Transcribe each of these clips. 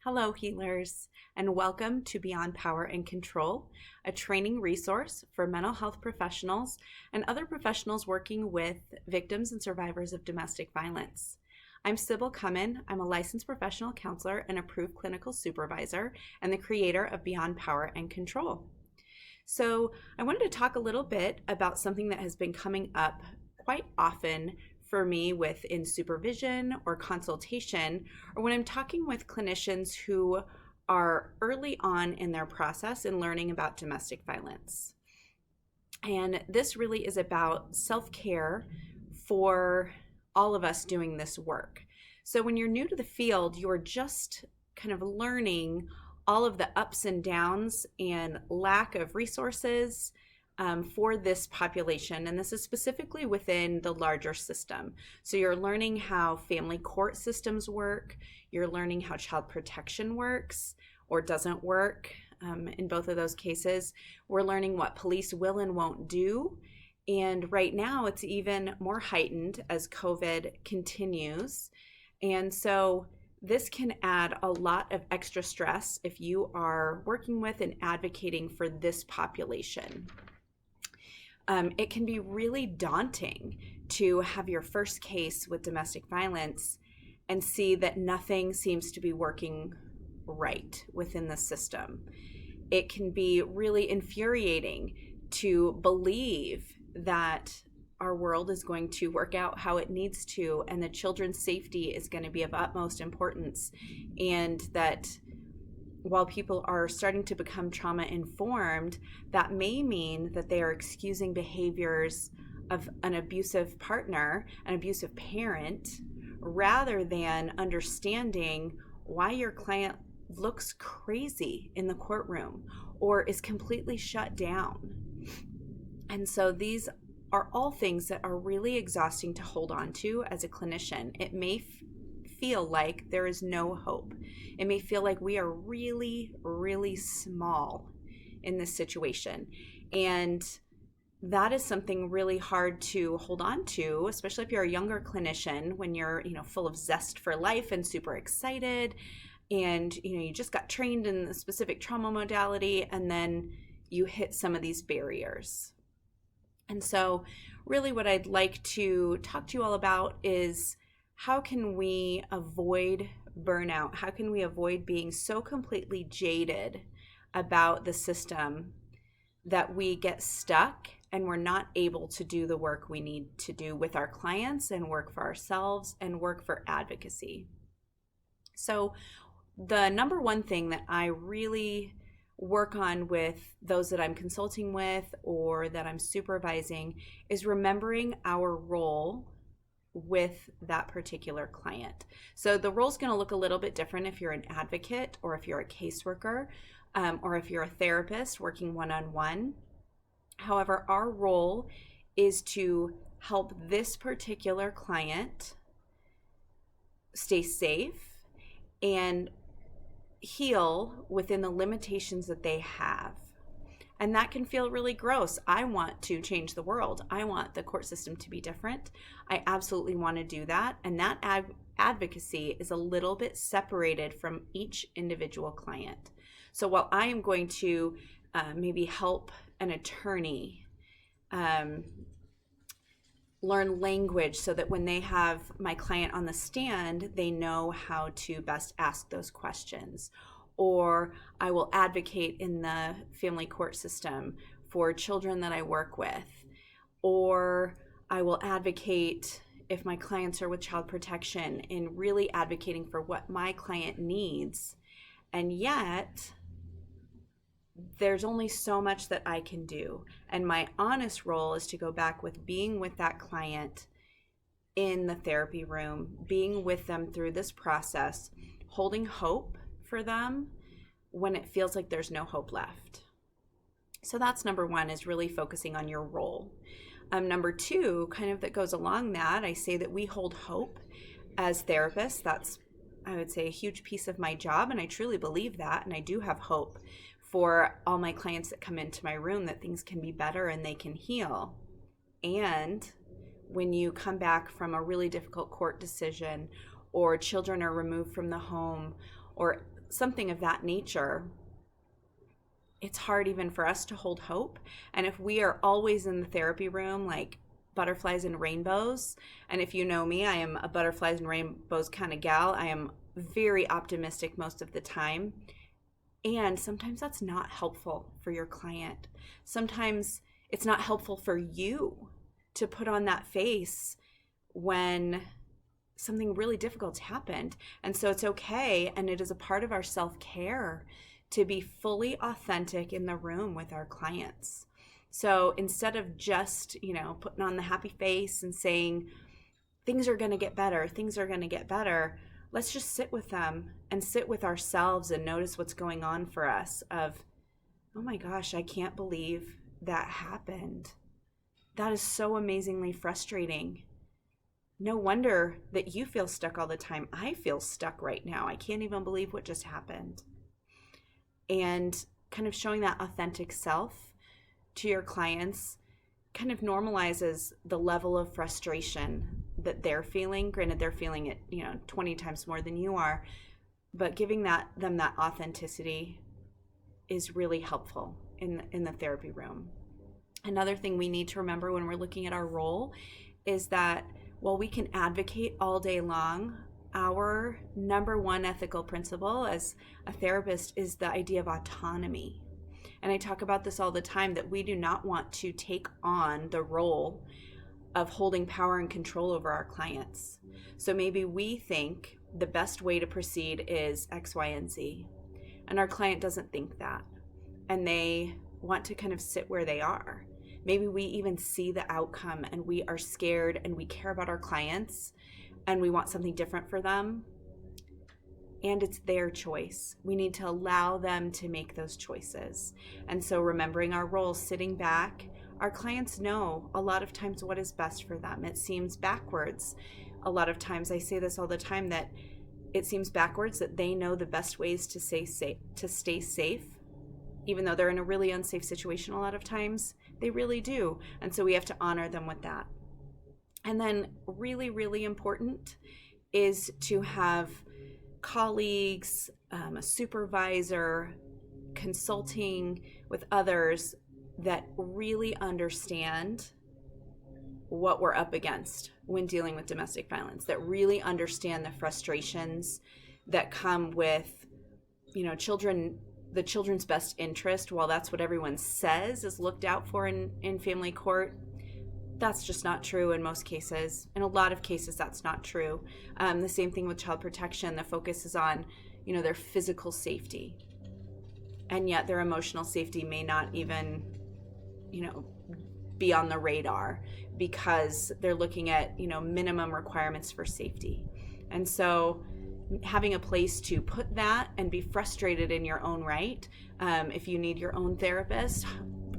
Hello, healers, and welcome to Beyond Power and Control, a training resource for mental health professionals and other professionals working with victims and survivors of domestic violence. I'm Sybil Cummin. I'm a licensed professional counselor and approved clinical supervisor and the creator of Beyond Power and Control. So I wanted to talk a little bit about something that has been coming up quite often for me within supervision or consultation, or when I'm talking with clinicians who are early on in their process in learning about domestic violence. And this really is about self-care for all of us doing this work. So when you're new to the field, you're just kind of learning all of the ups and downs and lack of resources for this population, and this is specifically within the larger system. So you're learning how family court systems work, you're learning how child protection works or doesn't work. In both of those cases, we're learning what police will and won't do. And right now it's even more heightened as COVID continues. And so this can add a lot of extra stress if you are working with and advocating for this population. It can be really daunting to have your first case with domestic violence and see that nothing seems to be working right within the system. It can be really infuriating to believe that our world is going to work out how it needs to, and the children's safety is going to be of utmost importance, and that while people are starting to become trauma informed, that may mean that they are excusing behaviors of an abusive partner, an abusive parent, rather than understanding why your client looks crazy in the courtroom or is completely shut down. And so these are all things that are really exhausting to hold on to as a clinician. It may feel like there is no hope. It may feel like we are really, really small in this situation. And that is something really hard to hold on to, especially if you're a younger clinician, when you're, full of zest for life and super excited, and, you just got trained in a specific trauma modality, and then you hit some of these barriers. And so really what I'd like to talk to you all about is, how can we avoid burnout? How can we avoid being so completely jaded about the system that we get stuck and we're not able to do the work we need to do with our clients and work for ourselves and work for advocacy? So the number one thing that I really work on with those that I'm consulting with or that I'm supervising is remembering our role with that particular client. So the role is going to look a little bit different if you're an advocate or if you're a caseworker or if you're a therapist working one-on-one. However, our role is to help this particular client stay safe and heal within the limitations that they have. And that can feel really gross. I want to change the world. I want the court system to be different. I absolutely want to do that. And that advocacy is a little bit separated from each individual client. So while I am going to maybe help an attorney learn language so that when they have my client on the stand, they know how to best ask those questions. Or I will advocate in the family court system for children that I work with. Or I will advocate if my clients are with child protection in really advocating for what my client needs. And yet, there's only so much that I can do. And my honest role is to go back with being with that client in the therapy room, being with them through this process, holding hope for them when it feels like there's no hope left. So that's number one, is really focusing on your role. Number two, kind of that goes along that, I say that we hold hope as therapists. That's, I would say, a huge piece of my job, and I truly believe that, and I do have hope for all my clients that come into my room that things can be better and they can heal. And when you come back from a really difficult court decision, or children are removed from the home, or something of that nature, it's hard even for us to hold hope. And if we are always in the therapy room, like butterflies and rainbows, and if you know me, I am a butterflies and rainbows kind of gal. I am very optimistic most of the time. And sometimes that's not helpful for your client. Sometimes it's not helpful for you to put on that face when something really difficult's happened. And so it's okay, and it is a part of our self-care to be fully authentic in the room with our clients. So instead of just, putting on the happy face and saying, things are going to get better, let's just sit with them and sit with ourselves and notice what's going on for us of, oh my gosh, I can't believe that happened. That is so amazingly frustrating. No wonder that you feel stuck all the time. I feel stuck right now. I can't even believe what just happened. And kind of showing that authentic self to your clients kind of normalizes the level of frustration that they're feeling. Granted, they're feeling it, 20 times more than you are, but giving them that authenticity is really helpful in the therapy room. Another thing we need to remember when we're looking at our role is that while we can advocate all day long, our number one ethical principle as a therapist is the idea of autonomy. And I talk about this all the time, that we do not want to take on the role of holding power and control over our clients. So maybe we think the best way to proceed is X, Y, and Z. And our client doesn't think that. And they want to kind of sit where they are. Maybe we even see the outcome and we are scared and we care about our clients and we want something different for them. And it's their choice. We need to allow them to make those choices. And so remembering our role, sitting back, our clients know a lot of times what is best for them. It seems backwards. A lot of times, I say this all the time, that it seems backwards that they know the best ways to stay safe, even though they're in a really unsafe situation a lot of times. They really do. And so we have to honor them with that. And then really, really important is to have colleagues, a supervisor, consulting with others that really understand what we're up against when dealing with domestic violence, that really understand the frustrations that come with, children. The children's best interest, while that's what everyone says is looked out for in family court, that's just not true in most cases. In a lot of cases, that's not true. The same thing with child protection. The focus is on, their physical safety. And yet their emotional safety may not even, be on the radar because they're looking at, minimum requirements for safety. And so having a place to put that and be frustrated in your own right. If you need your own therapist,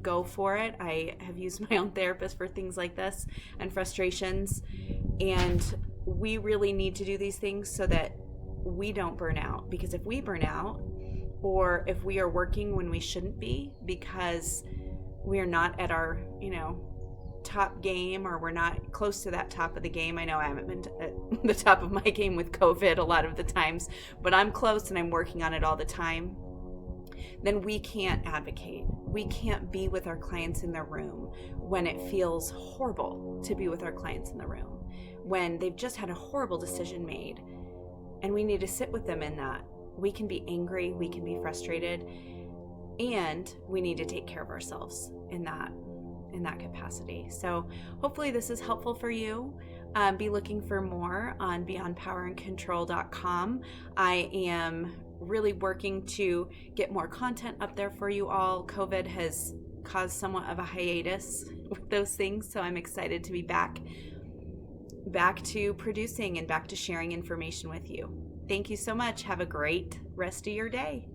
go for it. I have used my own therapist for things like this and frustrations. And we really need to do these things so that we don't burn out. Because if we burn out, or if we are working when we shouldn't be because we are not at our, top game, or we're not close to that top of the game. I know I haven't been at the top of my game with COVID a lot of the times, but I'm close and I'm working on it all the time. Then we can't advocate. We can't be with our clients in the room when it feels horrible to be with our clients in the room, when they've just had a horrible decision made, and we need to sit with them in that. We can be angry, we can be frustrated, and we need to take care of ourselves in that capacity. So hopefully this is helpful for you. Be looking for more on beyondpowerandcontrol.com. I am really working to get more content up there for you all. COVID has caused somewhat of a hiatus with those things, so I'm excited to be back to producing and back to sharing information with you. Thank you so much. Have a great rest of your day.